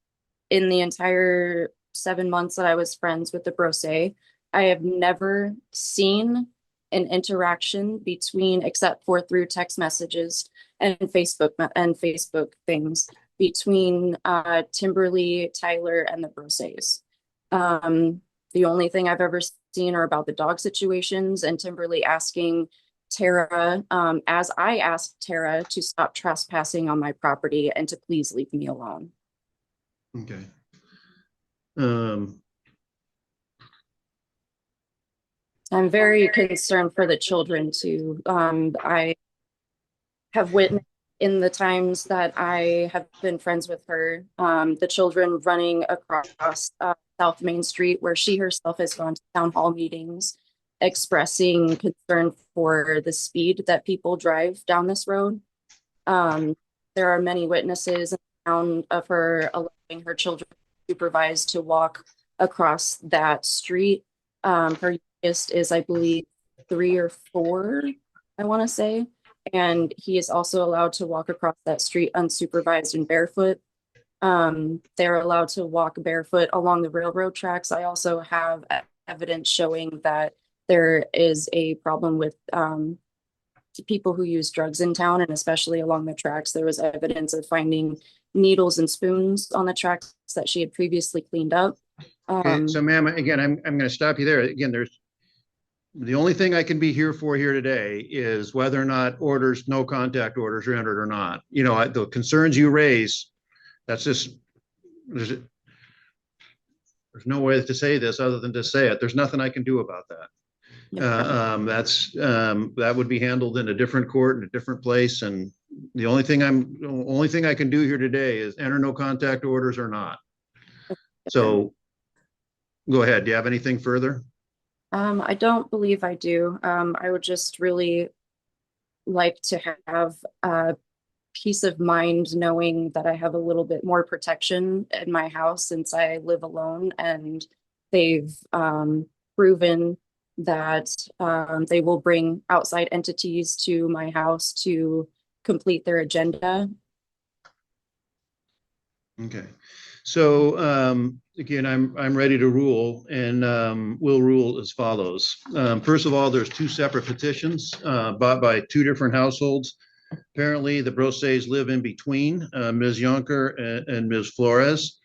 in the entire 7 months that I was friends with the Brose, I have never seen an interaction between, except for through text messages and Facebook things, between Timberly, Tyler, and the Broses. The only thing I've ever seen are about the dog situations and Timberly asking Tara, as I asked Tara to stop trespassing on my property and to please leave me alone. Okay. I'm very concerned for the children too. I have witnessed in the times that I have been friends with her, the children running across South Main Street, where she herself has gone to town hall meetings, expressing concern for the speed that people drive down this road. There are many witnesses in town of her allowing her children supervised to walk across that street. Her youngest is, I believe, 3 or 4, I want to say. And he is also allowed to walk across that street unsupervised and barefoot. They're allowed to walk barefoot along the railroad tracks. I also have evidence showing that there is a problem with people who use drugs in town, and especially along the tracks. There was evidence of finding needles and spoons on the tracks that she had previously cleaned up. Okay, so ma'am, again, I'm going to stop you there. Again, the only thing I can be here for here today is whether or not no contact orders are entered or not. You know, the concerns you raise, that's just, there's no way to say this other than to say it. There's nothing I can do about that. That would be handled in a different court in a different place. And the only thing I can do here today is enter no contact orders or not. So go ahead. Do you have anything further? I don't believe I do. I would just really like to have peace of mind knowing that I have a little bit more protection in my house since I live alone, and they've proven that they will bring outside entities to my house to complete their agenda. Okay, so again, I'm ready to rule, and we'll rule as follows. First of all, there's two separate petitions bought by two different households. Apparently, the Brosses live in between Ms. Yunker and Ms. Flores.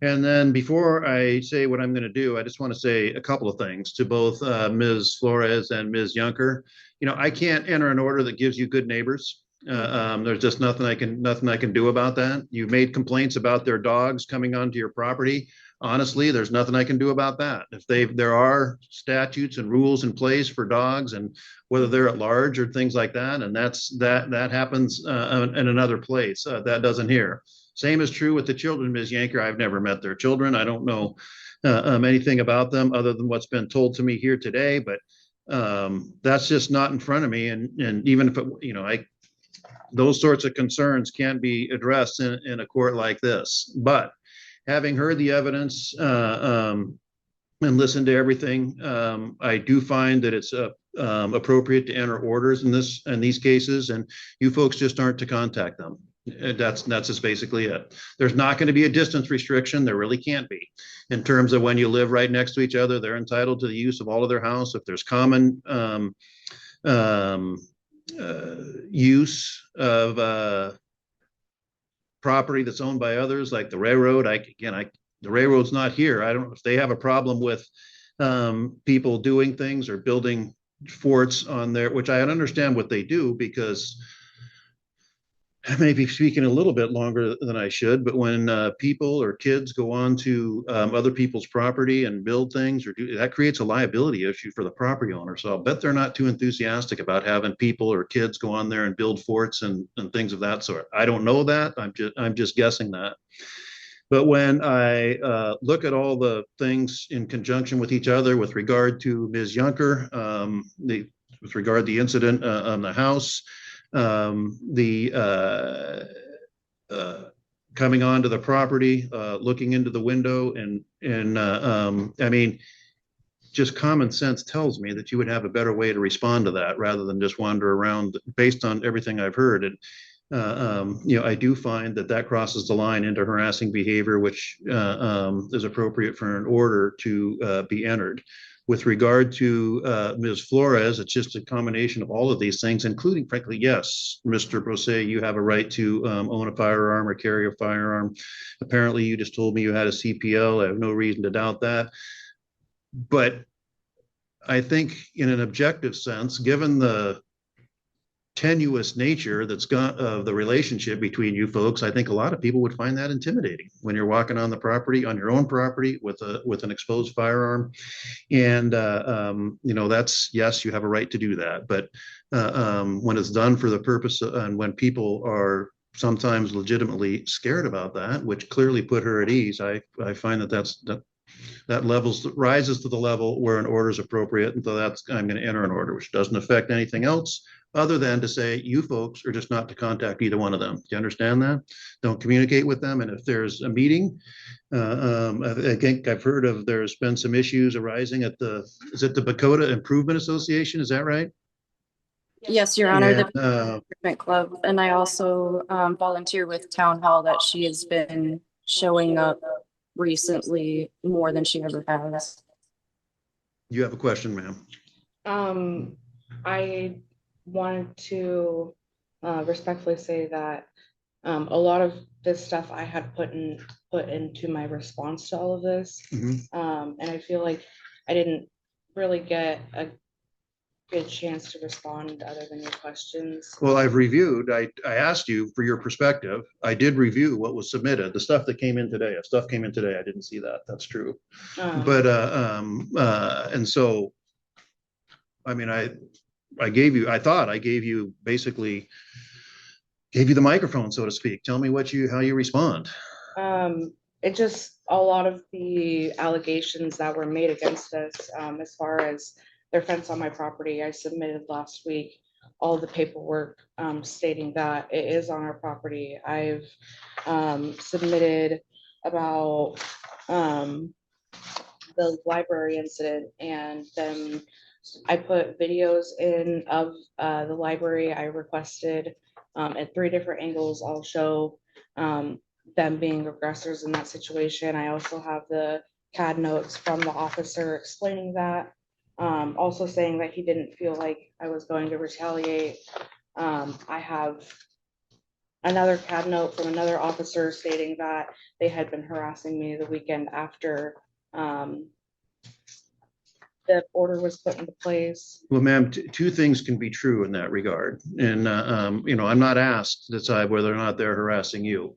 And then before I say what I'm going to do, I just want to say a couple of things to both Ms. Flores and Ms. Yunker. You know, I can't enter an order that gives you good neighbors. There's just nothing I can do about that. You've made complaints about their dogs coming onto your property. Honestly, there's nothing I can do about that. If there are statutes and rules in place for dogs, and whether they're at large or things like that, and that happens in another place. That doesn't here. Same is true with the children, Ms. Yanker. I've never met their children. I don't know anything about them other than what's been told to me here today. But that's just not in front of me. And even if those sorts of concerns can be addressed in a court like this. But having heard the evidence and listened to everything, I do find that it's appropriate to enter orders in these cases, and you folks just aren't to contact them. That's just basically it. There's not going to be a distance restriction. There really can't be. In terms of when you live right next to each other, they're entitled to the use of all of their house. If there's common use of property that's owned by others, like the railroad, the railroad's not here. I don't know if they have a problem with people doing things or building forts on there, which I understand what they do, because I may be speaking a little bit longer than I should, but when people or kids go on to other people's property and build things, that creates a liability issue for the property owner. So I'll bet they're not too enthusiastic about having people or kids go on there and build forts and things of that sort. I don't know that. I'm just guessing that. But when I look at all the things in conjunction with each other with regard to Ms. Yunker, with regard to the incident on the house, coming onto the property, looking into the window, and I mean, just common sense tells me that you would have a better way to respond to that rather than just wander around based on everything I've heard. And I do find that crosses the line into harassing behavior, which is appropriate for an order to be entered. With regard to Ms. Flores, it's just a combination of all of these things, including, frankly, yes, Mr. Brose, you have a right to own a firearm or carry a firearm. Apparently, you just told me you had a CPL. I have no reason to doubt that. But I think in an objective sense, given the tenuous nature that's got of the relationship between you folks, I think a lot of people would find that intimidating when you're walking on the property, on your own property, with an exposed firearm. And that's, yes, you have a right to do that, but when it's done for the purpose and when people are sometimes legitimately scared about that, which clearly put her at ease, I find that rises to the level where an order is appropriate. And so I'm going to enter an order, which doesn't affect anything else other than to say you folks are just not to contact either one of them. Do you understand that? Don't communicate with them. And if there's a meeting, I think I've heard of, there's been some issues arising at the Bakota Improvement Association. Is that right? Yes, Your Honor, And, the Improvement Club. And I also volunteer with Town Hall, that she has been showing up recently more than she ever has. you have a question, ma'am? I wanted to respectfully say that a lot of this stuff I had put into my response to all of this. And I feel like I didn't really get a good chance to respond other than your questions. Well, I've reviewed, I asked you for your perspective. I did review what was submitted, the stuff that came in today. If stuff came in today, I didn't see that. That's true. But, and so, I mean, I thought I gave you the microphone, so to speak. Tell me how you respond. it just, a lot of the allegations that were made against us, as far as their fence on my property, I submitted last week all the paperwork stating that it is on our property. I've submitted about the library incident, and then I put videos in of the library. I requested at 3 different angles. I'll show them being aggressors in that situation. I also have the CAD notes from the officer explaining that, also saying that he didn't feel like I was going to retaliate. I have another CAD note from another officer stating that they had been harassing me the weekend after the order was put into place. Well, ma'am, two things can be true in that regard. And, I'm not asked to decide whether or not they're harassing you.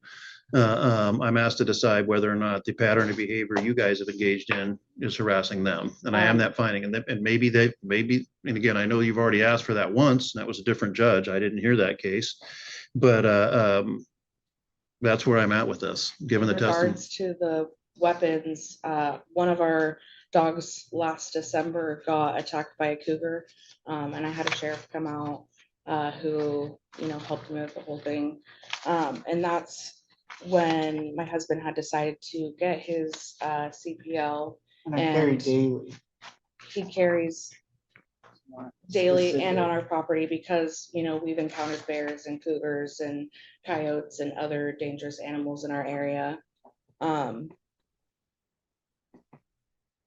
I'm asked to decide whether or not the pattern of behavior you guys have engaged in is harassing them. And I am that finding. And maybe, and again, I know you've already asked for that once, and that was a different judge. I didn't hear that case. But that's where I'm at with this, given the testimony. In regards to the weapons, one of our dogs last December got attacked by a cougar, and I had a sheriff come out who, helped me with the whole thing. And that's when my husband had decided to get his CPL. And I carry daily. He carries daily and on our property because, we've encountered bears and cougars and coyotes and other dangerous animals in our area.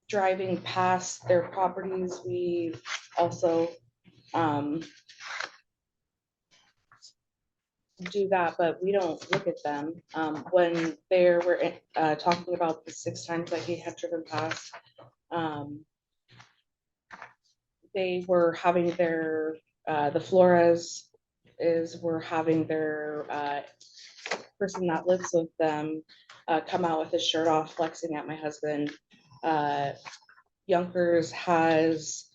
Driving past their properties, we also do that, but we don't look at them. When they were talking about the 6 times that he had driven past, they were having their the Flores were having their person that lives with them come out with his shirt off, flexing at my husband. Yunkers has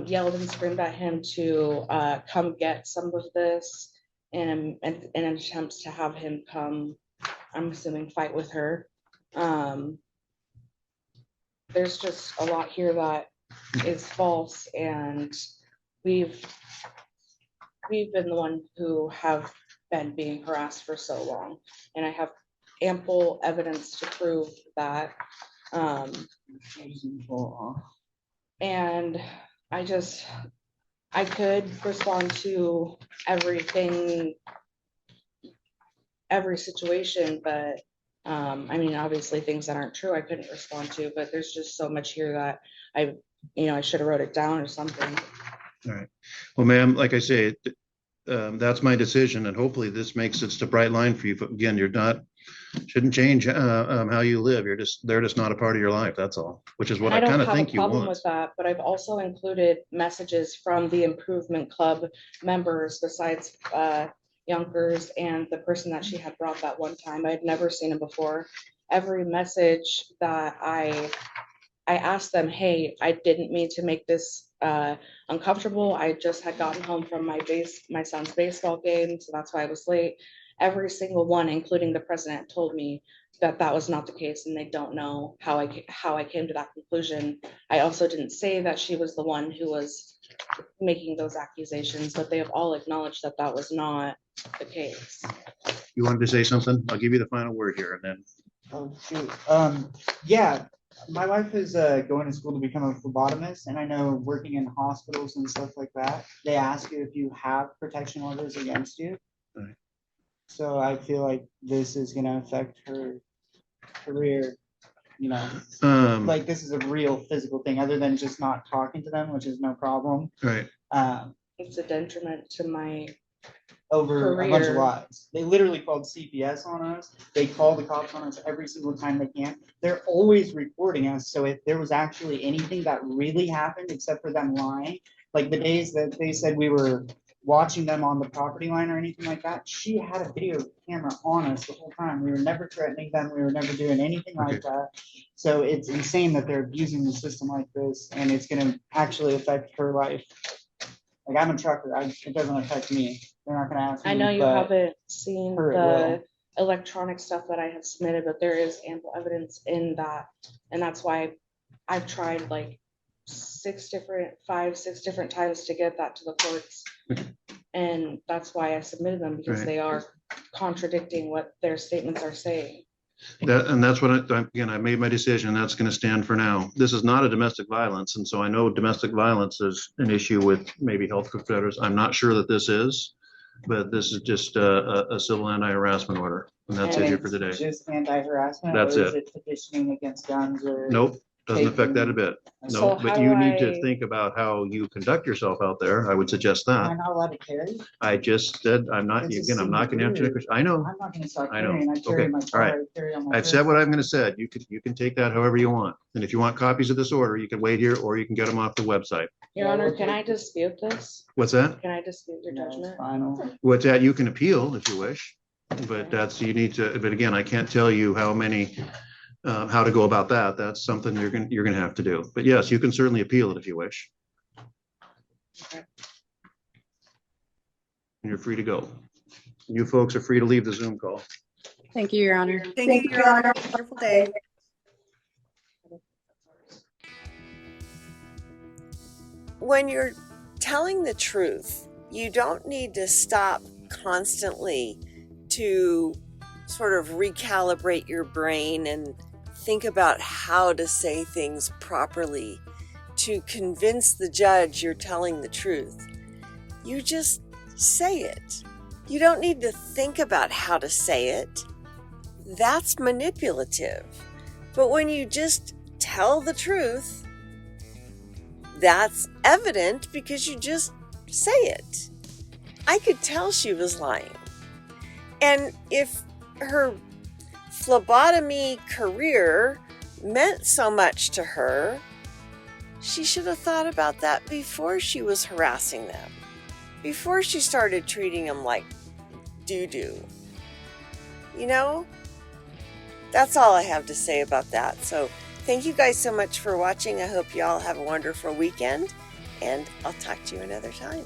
yelled and screamed at him to come get some of this, and in attempts to have him come, I'm assuming, fight with her. There's just a lot here that is false, and we've been the one who have been being harassed for so long, and I have ample evidence to prove that. And I could respond to everything, every situation, but obviously things that aren't true I couldn't respond to, but there's just so much here that I should have wrote it down or something. All right. Well, ma'am, like I say, that's my decision, and hopefully this makes it a bright line for you. But again, shouldn't change how you live. They're just not a part of your life. That's all, which is what I kind of think you want. I don't have a problem with that, but I've also included messages from the Improvement Club members besides Yunkers and the person that she had brought that one time. I had never seen him before. Every message that I asked them, hey, I didn't mean to make this uncomfortable. I just had gotten home from my son's baseball game, so that's why I was late. Every single one, including the president, told me that was not the case, and they don't know how I came to that conclusion. I also didn't say that she was the one who was making those accusations, but they have all acknowledged that was not the case. You wanted to say something? I'll give you the final word here, and then. Oh, shoot. Yeah, my wife is going to school to become a phlebotomist, and I know working in hospitals and stuff like that, they ask you if you have protection orders against you. Right. So I feel like this is going to affect her career, like this is a real physical thing other than just not talking to them, which is no problem. Right. It's a detriment to my over career. A bunch of lives. They literally called CPS on us. They call the cops on us every single time they can. They're always reporting us. So if there was actually anything that really happened, except for them lying, like the days that they said we were watching them on the property line or anything like that, she had a video camera on us the whole time. We were never threatening them. We were never doing anything like that. So it's insane that they're abusing the system like this, and it's going to actually affect her life. Like, I'm a trucker. It doesn't affect me. They're not going to ask me. I know you haven't seen electronic stuff that I have submitted, but there is ample evidence in that. And that's why I've tried like 6 different times to get that to the courts. And that's why I submitted them, because Right. they are contradicting what their statements are saying. And that's what again, I made my decision. That's going to stand for now. This is not a domestic violence. And so I know domestic violence is an issue with maybe health professors. I'm not sure that this is, but this is just a civil anti-harassment order. And that's And it here for it's today. Just anti-harassment? That's or is it. Petitioning against guns or? Nope, doesn't affect that a bit. So No, how but do you need to I- think about how you conduct yourself out there. I would suggest Am I that. not allowed to carry? I just said, I'm not, It just again, I'm not going to answer seems the question. I know. I'm not gonna start I know. carrying. I carry Okay, my all car, right. I carry on my. I've said what I'm going to say. You can take that however you want. And if you want copies of this order, you can wait here or you can get them off the website. Your Yeah, Honor, we'll can I take this. dispute this? What's that? Can I dispute your judgment? Final. What's that? You can appeal if you wish, but that's, you need to, but again, I can't tell you how many, how to go about that. That's something you're going to have to do. But yes, you can certainly appeal it if you wish. Okay. And you're free to go. You folks are free to leave the Zoom call. Thank you, Your Honor. Thank you, Your Honor. Wonderful day. When you're telling the truth, you don't need to stop constantly to sort of recalibrate your brain and think about how to say things properly to convince the judge you're telling the truth. You just say it. You don't need to think about how to say it. That's manipulative. But when you just tell the truth, that's evident because you just say it. I could tell she was lying. And if her phlebotomy career meant so much to her, she should have thought about that before she was harassing them, before she started treating them like doo-doo. You know, that's all I have to say about that. So thank you guys so much for watching. I hope you all have a wonderful weekend, and I'll talk to you another time.